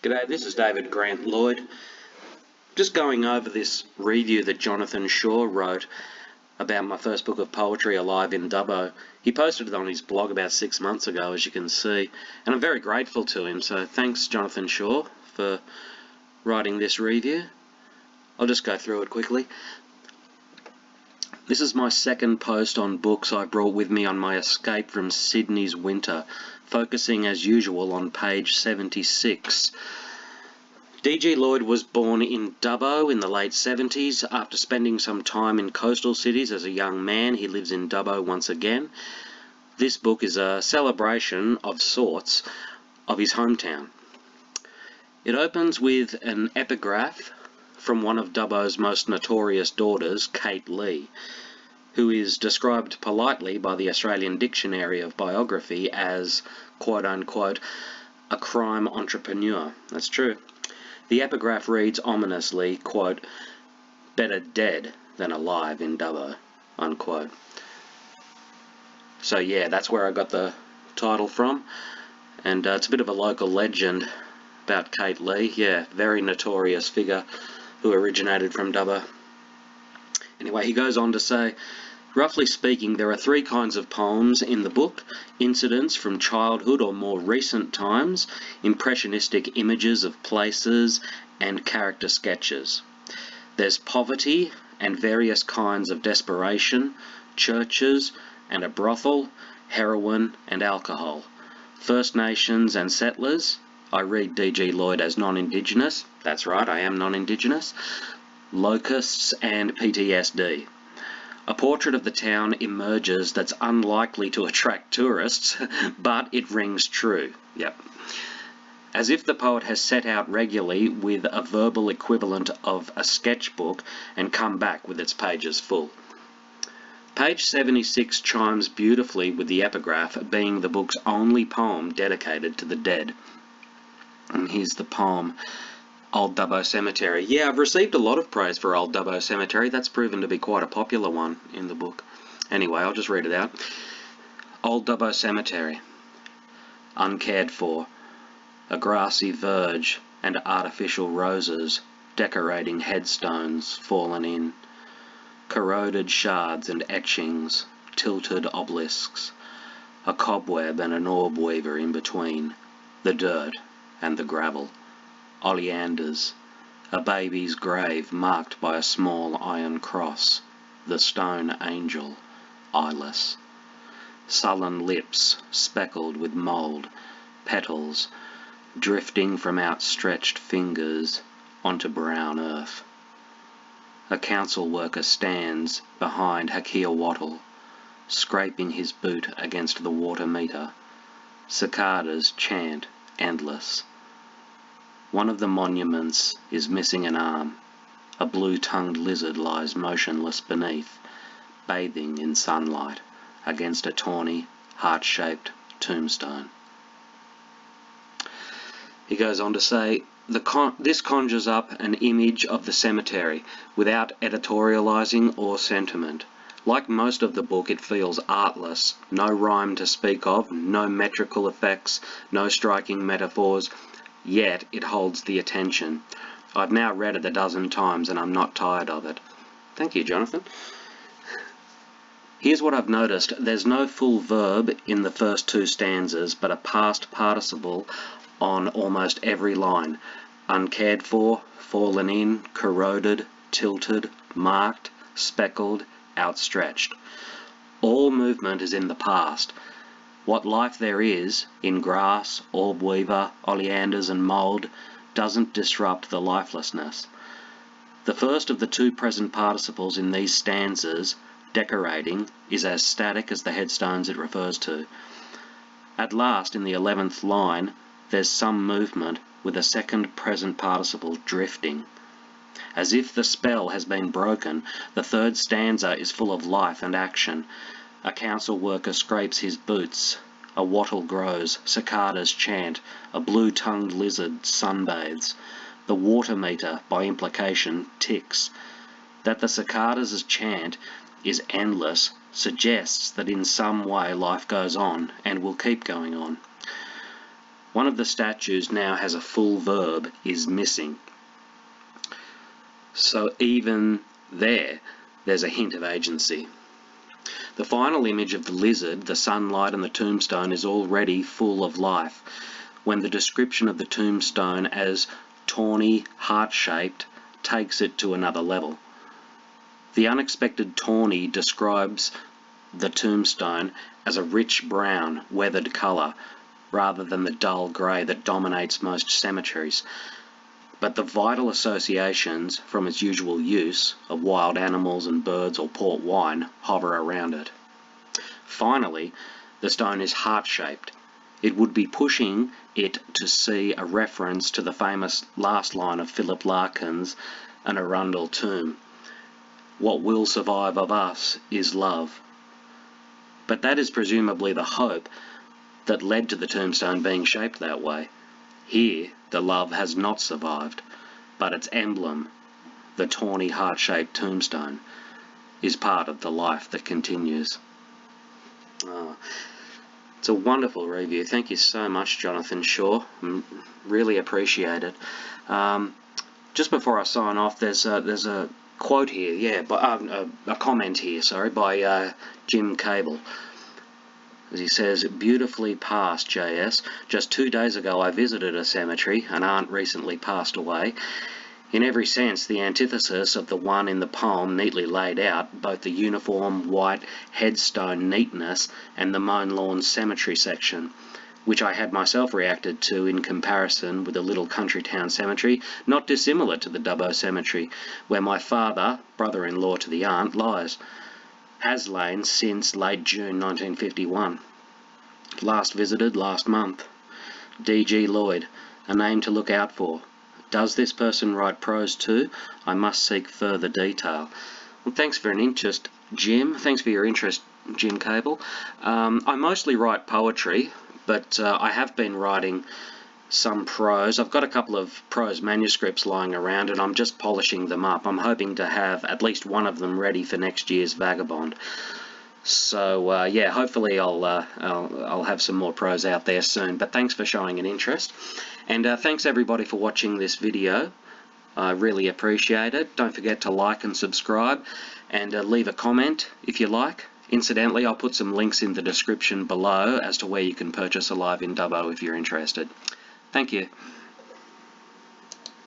G'day, this is David Grant Lloyd. Just going over this review that Jonathan Shaw wrote about my first book of poetry, Alive in Dubbo. He posted it on his blog about 6 months ago, as you can see, and I'm very grateful to him, so thanks Jonathan Shaw for writing this review. I'll just go through it quickly. This is my second post on books I brought with me on my escape from Sydney's winter, focusing as usual on page 76. D.G. Lloyd was born in Dubbo in the late 70s. After spending some time in coastal cities as a young man, he lives in Dubbo once again. This book is a celebration of sorts of his hometown. It opens with an epigraph from one of Dubbo's most notorious daughters, Kate Leigh, who is described politely by the Australian Dictionary of Biography as, quote-unquote, a crime entrepreneur. That's true. The epigraph reads ominously, quote, better dead than alive in Dubbo, unquote. So yeah, that's where I got the title from, and it's a bit of a local legend about Kate Leigh. Yeah, very notorious figure who originated from Dubbo. Anyway, he goes on to say, roughly speaking, there are three kinds of poems in the book: incidents from childhood or more recent times, impressionistic images of places, and character sketches. There's poverty and various kinds of desperation, churches and a brothel, heroin and alcohol, First Nations and settlers. I read D.G. Lloyd as non-Indigenous. That's right, I am non-Indigenous. Locusts and PTSD. A portrait of the town emerges that's unlikely to attract tourists, but it rings true. Yep. As if the poet has set out regularly with a verbal equivalent of a sketchbook and come back with its pages full. Page 76 chimes beautifully with the epigraph, being the book's only poem dedicated to the dead. And here's the poem, Old Dubbo Cemetery. Yeah, I've received a lot of praise for Old Dubbo Cemetery. That's proven to be quite a popular one in the book. Anyway, I'll just read it out. Old Dubbo Cemetery. Uncared for. A grassy verge and artificial roses decorating headstones fallen in. Corroded shards and etchings, tilted obelisks. A cobweb and an orb weaver in between. The dirt and the gravel. Oleanders, a baby's grave marked by a small iron cross, the stone angel, eyeless. Sullen lips speckled with mould, petals drifting from outstretched fingers onto brown earth. A council worker stands behind Hakea Wattle, scraping his boot against the water meter. Cicadas chant endless. One of the monuments is missing an arm. A blue-tongued lizard lies motionless beneath, bathing in sunlight against a tawny, heart-shaped tombstone. He goes on to say, this conjures up an image of the cemetery without editorializing or sentiment. Like most of the book, it feels artless, no rhyme to speak of, no metrical effects, no striking metaphors, yet it holds the attention. I've now read it a dozen times and I'm not tired of it. Thank you, Jonathan. Here's what I've noticed. There's no full verb in the first two stanzas, but a past participle on almost every line. Uncared for, fallen in, corroded, tilted, marked, speckled, outstretched. All movement is in the past. What life there is, in grass, orb weaver, oleanders and mould, doesn't disrupt the lifelessness. The first of the two present participles in these stanzas, decorating, is as static as the headstones it refers to. At last, in the 11th line, there's some movement with a second present participle drifting. As if the spell has been broken, the third stanza is full of life and action. A council worker scrapes his boots. A wattle grows, cicadas chant, a blue-tongued lizard sunbathes. The water meter, by implication, ticks. That the cicadas' chant is endless suggests that in some way life goes on and will keep going on. One of the statues now has a full verb, is missing. So even there's a hint of agency. The final image of the lizard, the sunlight and the tombstone is already full of life, when the description of the tombstone as tawny, heart-shaped takes it to another level. The unexpected tawny describes the tombstone as a rich brown, weathered colour, rather than the dull grey that dominates most cemeteries. But the vital associations from its usual use of wild animals and birds or port wine hover around it. Finally, the stone is heart-shaped. It would be pushing it to see a reference to the famous last line of Philip Larkin's An Arundel Tomb. What will survive of us is love. But that is presumably the hope that led to the tombstone being shaped that way. Here, the love has not survived, but its emblem, the tawny heart-shaped tombstone, is part of the life that continues. It's a wonderful review. Thank you so much, Jonathan Shaw. Really appreciate it. Just before I sign off, there's a quote here, a comment here, sorry, by Jim Cable. As he says, beautifully passed, JS. Just 2 days ago I visited a cemetery. An aunt recently passed away. In every sense, the antithesis of the one in the poem neatly laid out, both the uniform white headstone neatness and the mown lawn cemetery section, which I had myself reacted to in comparison with a little country town cemetery, not dissimilar to the Dubbo cemetery, where my father, brother-in-law to the aunt, lies. Has lain since late June 1951. Last visited last month. D.G. Lloyd, a name to look out for. Does this person write prose too? I must seek further detail. Well, thanks for an interest, Jim. Thanks for your interest, Jim Cable. I mostly write poetry, but I have been writing some prose. I've got a couple of prose manuscripts lying around and I'm just polishing them up. I'm hoping to have at least one of them ready for next year's Vagabond. So yeah, hopefully I'll have some more prose out there soon. But thanks for showing an interest, and thanks everybody for watching this video. I really appreciate it. Don't forget to like and subscribe, and leave a comment if you like. Incidentally, I'll put some links in the description below as to where you can purchase Alive in Dubbo if you're interested. Thank you.